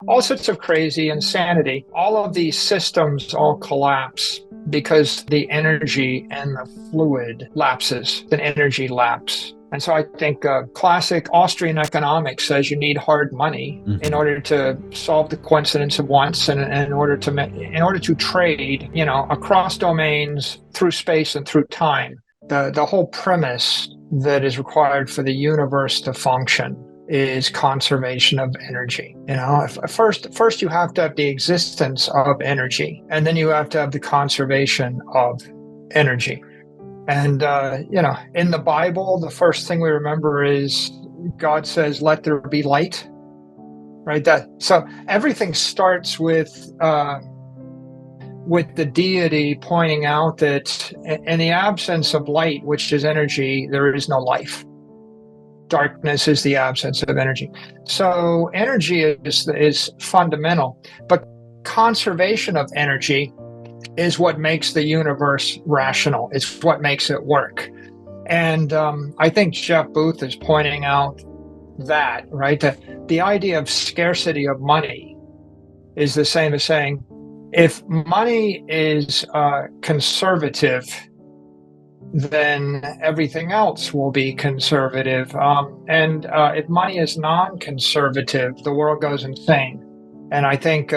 all sorts of crazy insanity. All of these systems all collapse because the energy and the fluid lapses, an energy lapse. And so I think classic Austrian economics says you need hard money in order to solve the coincidence of wants, and in order to trade, across domains, through space and through time. The whole premise that is required for the universe to function is conservation of energy. First you have to have the existence of energy, and then you have to have the conservation of energy. And, in the Bible, the first thing we remember is God says, let there be light, right? So everything starts with the deity pointing out that in the absence of light, which is energy, there is no life. Darkness is the absence of energy. So energy is fundamental, but conservation of energy is what makes the universe rational. It's what makes it work. And I think Jeff Booth is pointing out that, right? The idea of scarcity of money is the same as saying, if money is conservative, then everything else will be conservative. And if money is non-conservative, the world goes insane. And I think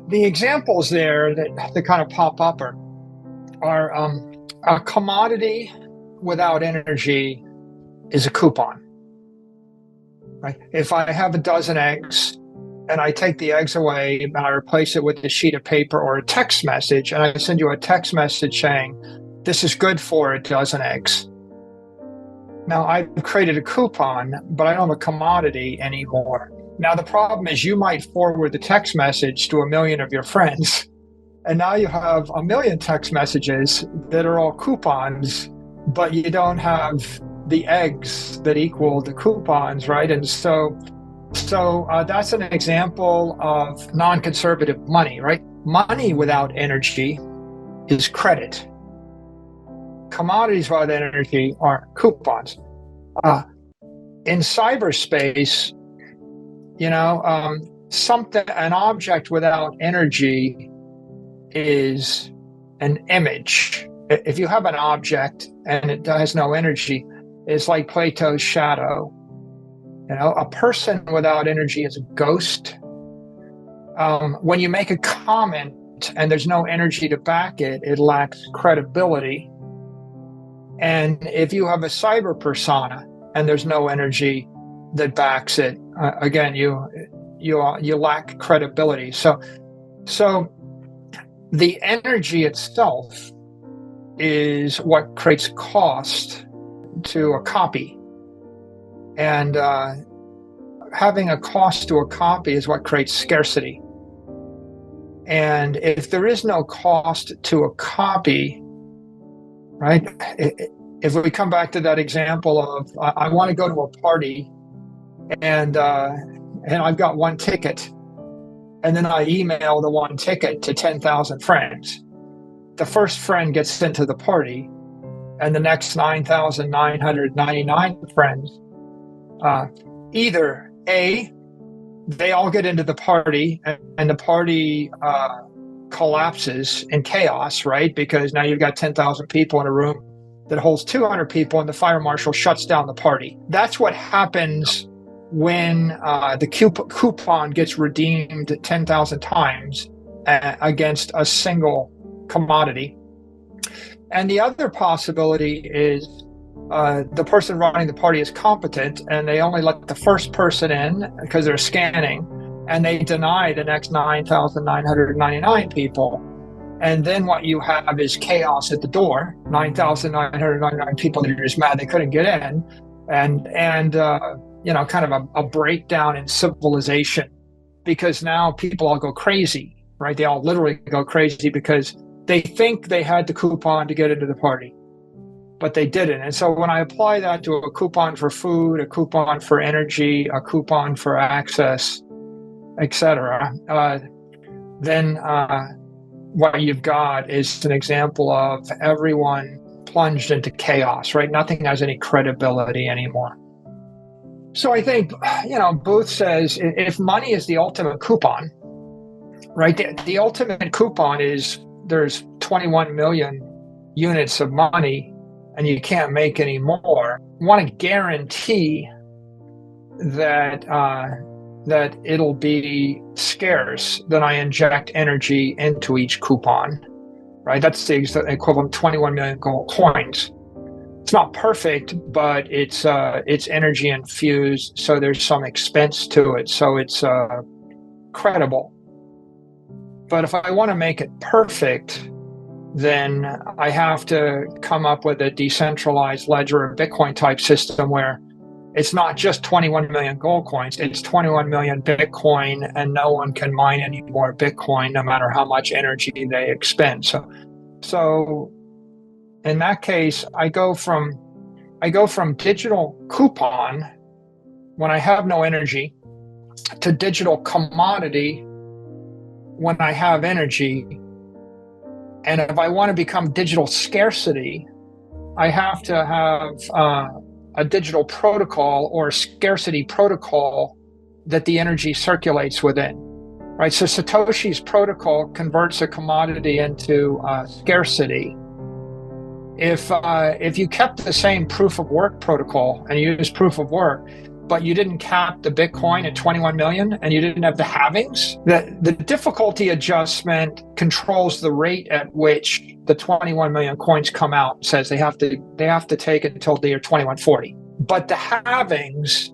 the examples there that kind of pop up are a commodity without energy is a coupon, right? If I have a dozen eggs and I take the eggs away and I replace it with a sheet of paper or a text message, and I send you a text message saying, this is good for a dozen eggs. Now I've created a coupon, but I don't have a commodity anymore. Now, the problem is you might forward the text message to 1 million of your friends, and now you have 1 million text messages that are all coupons, but you don't have the eggs that equal the coupons, right? And so that's an example of non-conservative money, right? Money without energy is credit. Commodities without energy are coupons. In cyberspace, an object without energy is an image. If you have an object and it has no energy, it's like Plato's shadow. A person without energy is a ghost. When you make a comment and there's no energy to back it, it lacks credibility. And if you have a cyber persona and there's no energy that backs it, again, you lack credibility. So the energy itself is what creates cost to a copy, and having a cost to a copy is what creates scarcity. And if there is no cost to a copy, right? If we come back to that example of I want to go to a party, and I've got one ticket, and then I email the one ticket to 10,000 friends. The first friend gets into the party, and the next 9,999 friends, either A, they all get into the party, and the party collapses in chaos, right? Because now you've got 10,000 people in a room that holds 200 people, and the fire marshal shuts down the party. That's what happens when the coupon gets redeemed 10,000 times against a single commodity. And the other possibility is the person running the party is competent, and they only let the first person in because they're scanning, and they deny the next 9,999 people. And then what you have is chaos at the door, 9,999 people that are just mad they couldn't get in, and kind of a breakdown in civilization, because now people all go crazy, right? They all literally go crazy because they think they had the coupon to get into the party, but they didn't. And so when I apply that to a coupon for food, a coupon for energy, a coupon for access, etc., then what you've got is an example of everyone plunged into chaos, right? Nothing has any credibility anymore. So I think, Booth says if money is the ultimate coupon, right? The ultimate coupon is there's 21 million units of money and you can't make any more. I want to guarantee that that it'll be scarce, then I inject energy into each coupon, right? That's the equivalent of 21 million gold coins. It's not perfect, but it's energy infused, so there's some expense to it, so it's credible. But if I want to make it perfect, then I have to come up with a decentralized ledger or Bitcoin type system where it's not just 21 million gold coins, it's 21 million Bitcoin, and no one can mine any more Bitcoin no matter how much energy they expend. So in that case, I go from digital coupon when I have no energy to digital commodity when I have energy. And if I want to become digital scarcity, I have to have a digital protocol or a scarcity protocol that the energy circulates within, right? So Satoshi's protocol converts a commodity into scarcity. If you kept the same proof of work protocol and you used proof of work, but you didn't cap the Bitcoin at 21 million and you didn't have the halvings, the difficulty adjustment controls the rate at which the 21 million coins come out. It says they have to take it until the year 2140. But the halvings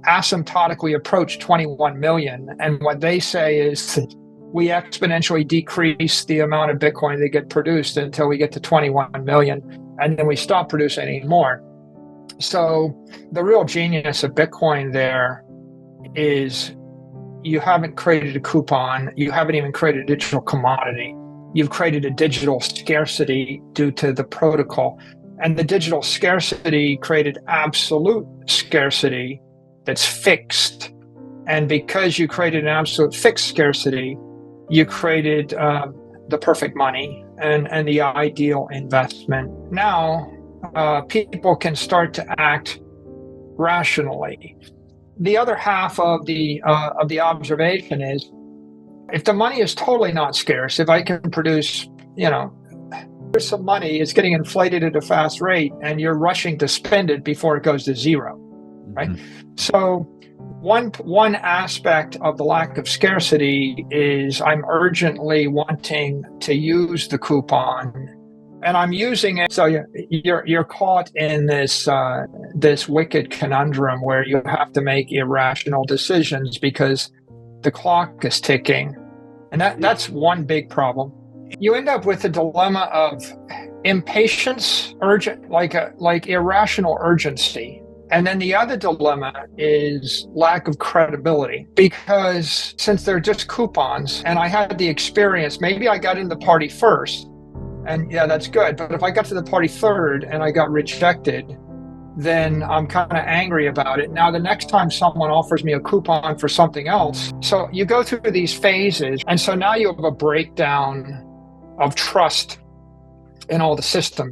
asymptotically approach 21 million. And what they say is that we exponentially decrease the amount of Bitcoin that get produced until we get to 21 million, and then we stop producing any more. So the real genius of Bitcoin there is you haven't created a coupon, you haven't even created a digital commodity. You've created a digital scarcity due to the protocol. And the digital scarcity created absolute scarcity that's fixed. And because you created an absolute fixed scarcity, you created the perfect money and the ideal investment. Now, people can start to act rationally. The other half of the observation is, if the money is totally not scarce, if I can produce, there's some money, it's getting inflated at a fast rate, and you're rushing to spend it before it goes to zero, right? Mm-hmm. So one aspect of the lack of scarcity is I'm urgently wanting to use the coupon, and I'm using it. So you're caught in this wicked conundrum where you have to make irrational decisions because the clock is ticking, and that's one big problem. You end up with a dilemma of impatience, urgent, like irrational urgency. And then the other dilemma is lack of credibility, because since they're just coupons and I had the experience, maybe I got in the party first and yeah, that's good. But if I got to the party third and I got rejected, then I'm kind of angry about it. Now, the next time someone offers me a coupon for something else, so you go through these phases. And so now you have a breakdown of trust in all the systems.